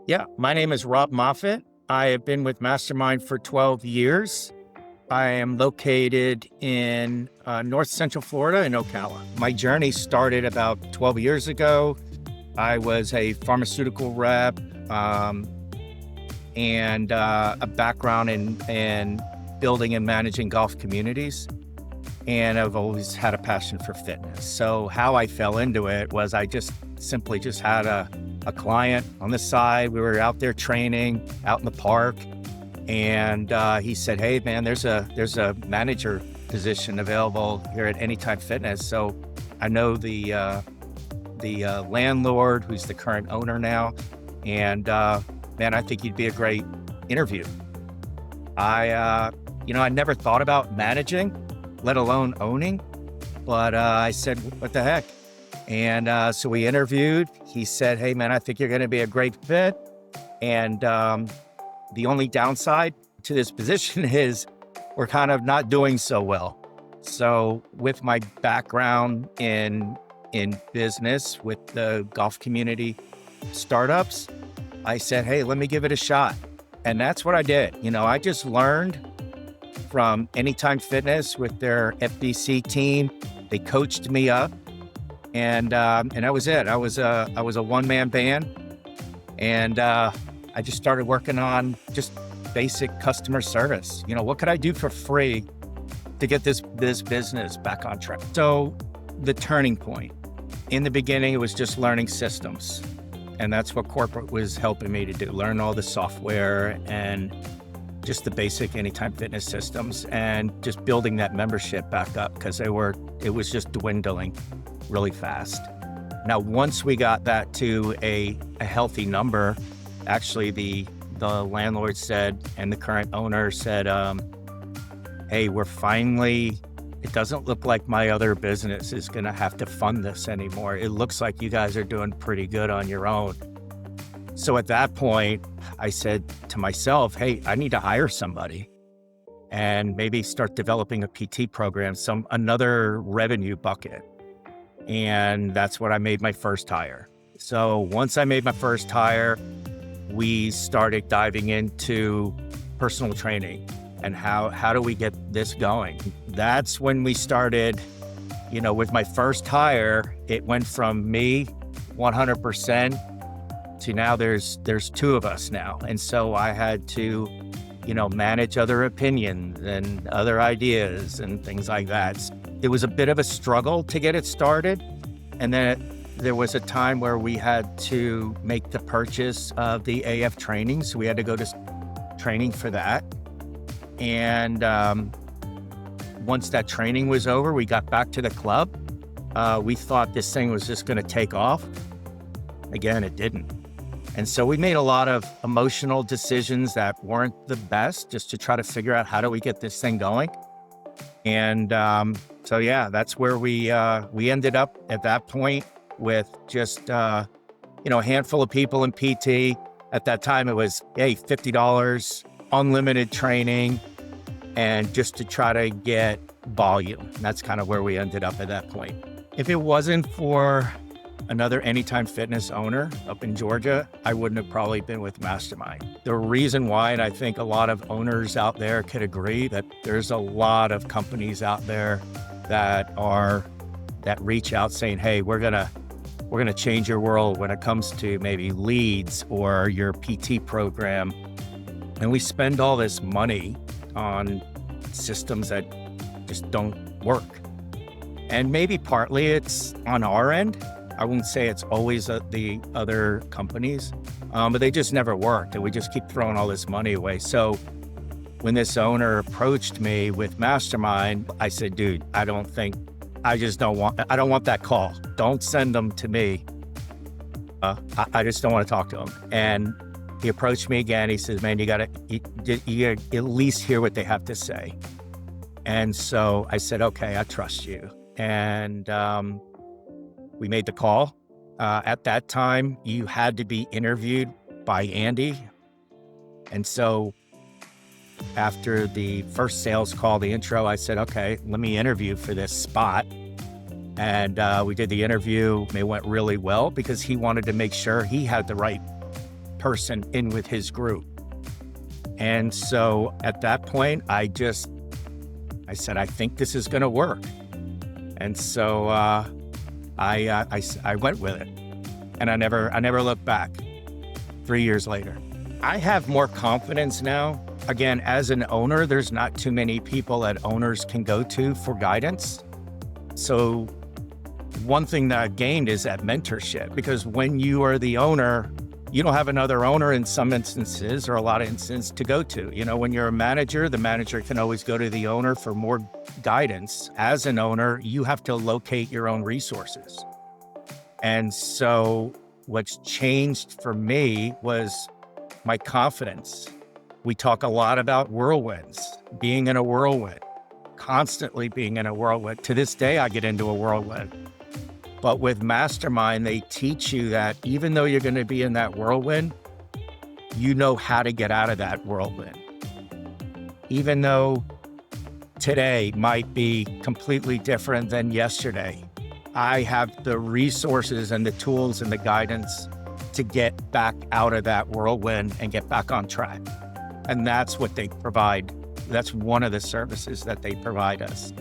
Yeah, my name is Rob Moffett. I have been with Mastermind for 12 years. I am located in North Central Florida in Ocala. My journey started about 12 years ago. I was a pharmaceutical rep and a background in building and managing golf communities. And I've always had a passion for fitness. So how I fell into it was I just simply had a client on the side. We were out there training out in the park. And he said, "Hey man, there's a manager position available here at Anytime Fitness." So I know the landlord, who's the current owner now. And man, I think you'd be a great interview. I never thought about managing, let alone owning. But I said, what the heck? And so we interviewed. He said, "Hey man, I think you're going to be a great fit. And the only downside to this position is we're kind of not doing so well." So with my background in business with the golf community startups, I said, "Hey, let me give it a shot." And that's what I did. I just learned from Anytime Fitness with their FBC team. They coached me up, and that was it. I was a one-man band, and I just started working on just basic customer service. What could I do for free to get this business back on track? So the turning point, in the beginning, it was just learning systems. And that's what corporate was helping me to do, learn all the software and just the basic Anytime Fitness systems, and just building that membership back up because it was just dwindling really fast. Now, once we got that to a healthy number, actually the landlord said, and the current owner said, "Hey, it doesn't look like my other business is going to have to fund this anymore. It looks like you guys are doing pretty good on your own." So at that point, I said to myself, "Hey, I need to hire somebody and maybe start developing a PT program, another revenue bucket." And that's what I made my first hire. So once I made my first hire, we started diving into personal training and how do we get this going? That's when we started, with my first hire, it went from me 100% to now there's two of us now. And so I had to, manage other opinions and other ideas and things like that. It was a bit of a struggle to get it started. And then there was a time where we had to make the purchase of the AF training. So we had to go to training for that. And once that training was over, we got back to the club. We thought this thing was just going to take off. Again, it didn't. And so we made a lot of emotional decisions that weren't the best, just to try to figure out how do we get this thing going. And so yeah, that's where we ended up at that point with just a handful of people in PT. At that time, it was $50, unlimited training, and just to try to get volume. And that's kind of where we ended up at that point. If it wasn't for another Anytime Fitness owner up in Georgia, I wouldn't have probably been with Mastermind. The reason why, and I think a lot of owners out there could agree, that there's a lot of companies out there that reach out saying, "Hey, we're gonna change your world when it comes to maybe leads or your PT program." And we spend all this money on systems that just don't work. And maybe partly it's on our end. I wouldn't say it's always the other companies, but they just never worked. And we just keep throwing all this money away. So when this owner approached me with Mastermind, I said, "Dude, I don't want that call. Don't send them to me. I just don't want to talk to them." And he approached me again. He says, "Man, you gotta at least hear what they have to say." And so I said, "Okay, I trust you." And we made the call. At that time, you had to be interviewed by Andy. And so after the first sales call, the intro, I said, "Okay, let me interview for this spot." And we did the interview. It went really well because he wanted to make sure he had the right person in with his group. And so at that point, I said, I think this is going to work. And so I went with it, and I never looked back 3 years later. I have more confidence now. Again, as an owner, there's not too many people that owners can go to for guidance. So one thing that I've gained is that mentorship, because when you are the owner, you don't have another owner in some instances, or a lot of instances, to go to. You know, when you're a manager, the manager can always go to the owner for more guidance. As an owner, you have to locate your own resources. And so what's changed for me was my confidence. We talk a lot about whirlwinds, being in a whirlwind, constantly being in a whirlwind. To this day, I get into a whirlwind. But with Mastermind, they teach you that even though you're going to be in that whirlwind, you know how to get out of that whirlwind. Even though today might be completely different than yesterday, I have the resources and the tools and the guidance to get back out of that whirlwind and get back on track. And that's what they provide. That's one of the services that they provide us.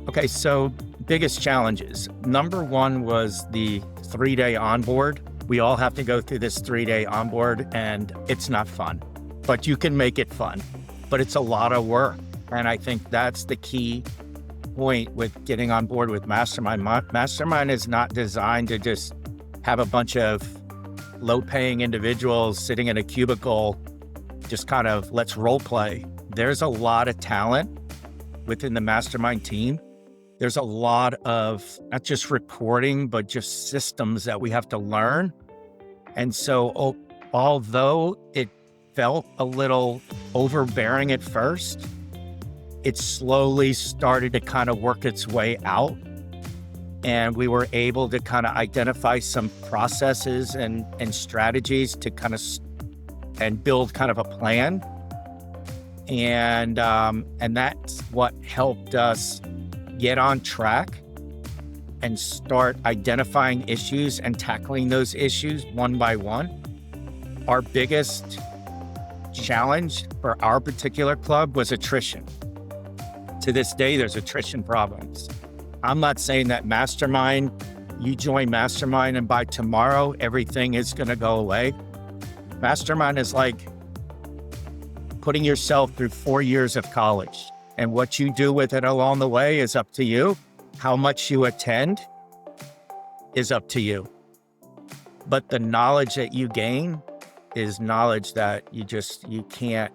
Okay, so biggest challenges. Number one was the 3-day onboard. We all have to go through this 3-day onboard, and it's not fun, but you can make it fun, but it's a lot of work. And I think that's the key point with getting on board with Mastermind. Mastermind is not designed to just have a bunch of low-paying individuals sitting in a cubicle, just kind of let's role play. There's a lot of talent within the Mastermind team. There's a lot of not just reporting, but just systems that we have to learn. And so although it felt a little overbearing at first, it slowly started to kind of work its way out. And we were able to kind of identify some processes and strategies to kind of and build kind of a plan. And that's what helped us get on track and start identifying issues and tackling those issues one by one. Our biggest challenge for our particular club was attrition. To this day, there's attrition problems. I'm not saying that Mastermind, you join Mastermind and by tomorrow, everything is going to go away. Mastermind is like putting yourself through 4 years of college. And what you do with it along the way is up to you. How much you attend is up to you. But the knowledge that you gain is knowledge that you can't,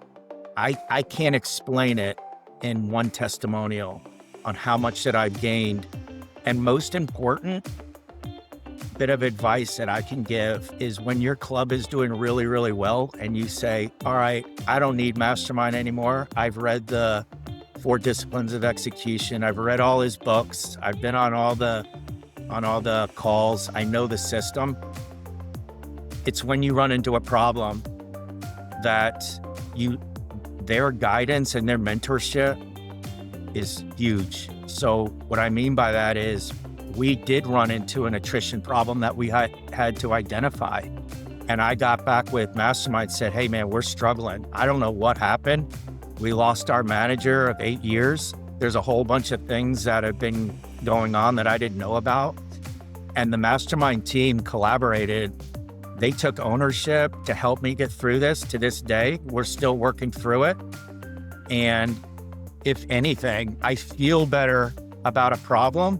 I can't explain it in one testimonial on how much that I've gained. And most important bit of advice that I can give is when your club is doing really, really well and you say, all right, I don't need Mastermind anymore. I've read the 4 Disciplines of Execution. I've read all his books. I've been on all the calls. I know the system. It's when you run into a problem that their guidance and their mentorship is huge. So what I mean by that is we did run into an attrition problem that we had to identify. And I got back with Mastermind, said, hey man, we're struggling. I don't know what happened. We lost our manager of 8 years. There's a whole bunch of things that have been going on that I didn't know about. And the Mastermind team collaborated. They took ownership to help me get through this. To this day, we're still working through it. And if anything, I feel better about a problem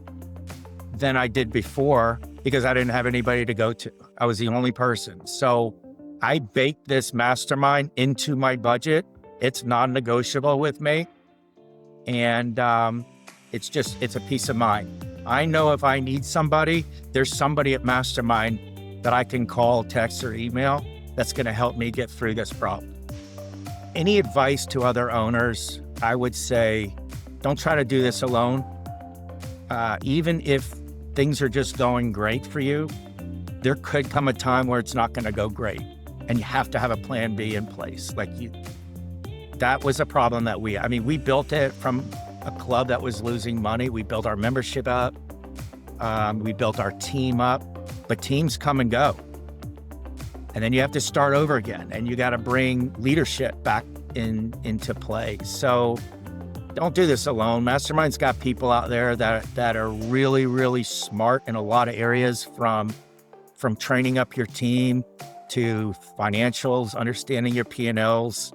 than I did before because I didn't have anybody to go to. I was the only person. So I baked this Mastermind into my budget. It's non-negotiable with me. And it's a peace of mind. I know if I need somebody, there's somebody at Mastermind that I can call, text, or email that's going to help me get through this problem. Any advice to other owners, I would say, don't try to do this alone. Even if things are just going great for you, there could come a time where it's not going to go great. And you have to have a plan B in place. That was a problem that we built it from a club that was losing money. We built our membership up. We built our team up, but teams come and go. And then you have to start over again, and you got to bring leadership back into play. So don't do this alone. Mastermind's got people out there that are really, really smart in a lot of areas, from training up your team to financials, understanding your P&Ls,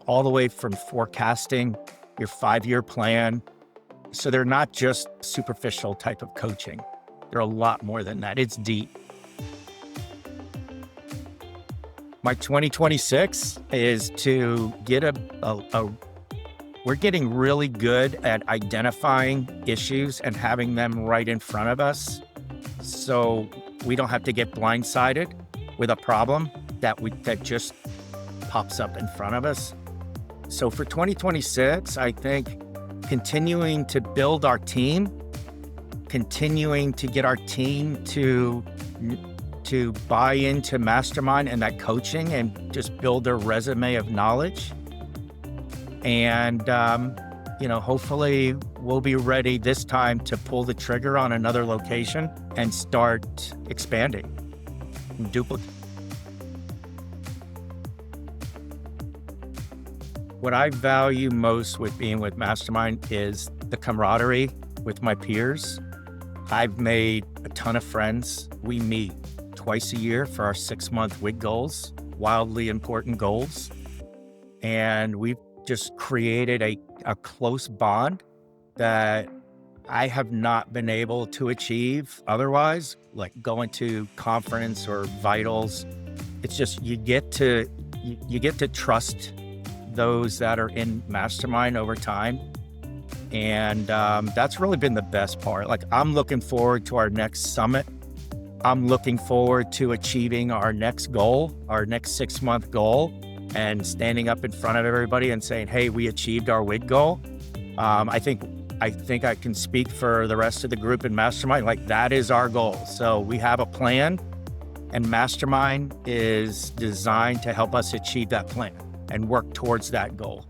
all the way from forecasting your 5-year plan. So they're not just superficial type of coaching. They're a lot more than that. It's deep. My 2026 is to get we're getting really good at identifying issues and having them right in front of us, so we don't have to get blindsided with a problem that just pops up in front of us. So for 2026, I think continuing to build our team, continuing to get our team to buy into Mastermind and that coaching and just build their resume of knowledge. And, hopefully we'll be ready this time to pull the trigger on another location and start expanding and duplicate. What I value most with being with Mastermind is the camaraderie with my peers. I've made a ton of friends. We meet twice a year for our 6-month WIG goals, wildly important goals. And we've just created a close bond that I have not been able to achieve otherwise, like going to conference or vitals. It's just, you get to trust those that are in Mastermind over time. And that's really been the best part. Like, I'm looking forward to our next summit. I'm looking forward to achieving our next goal, our next 6-month goal, and standing up in front of everybody and saying, hey, we achieved our WIG goal. I think I can speak for the rest of the group in Mastermind. Like, that is our goal. So we have a plan, and Mastermind is designed to help us achieve that plan and work towards that goal.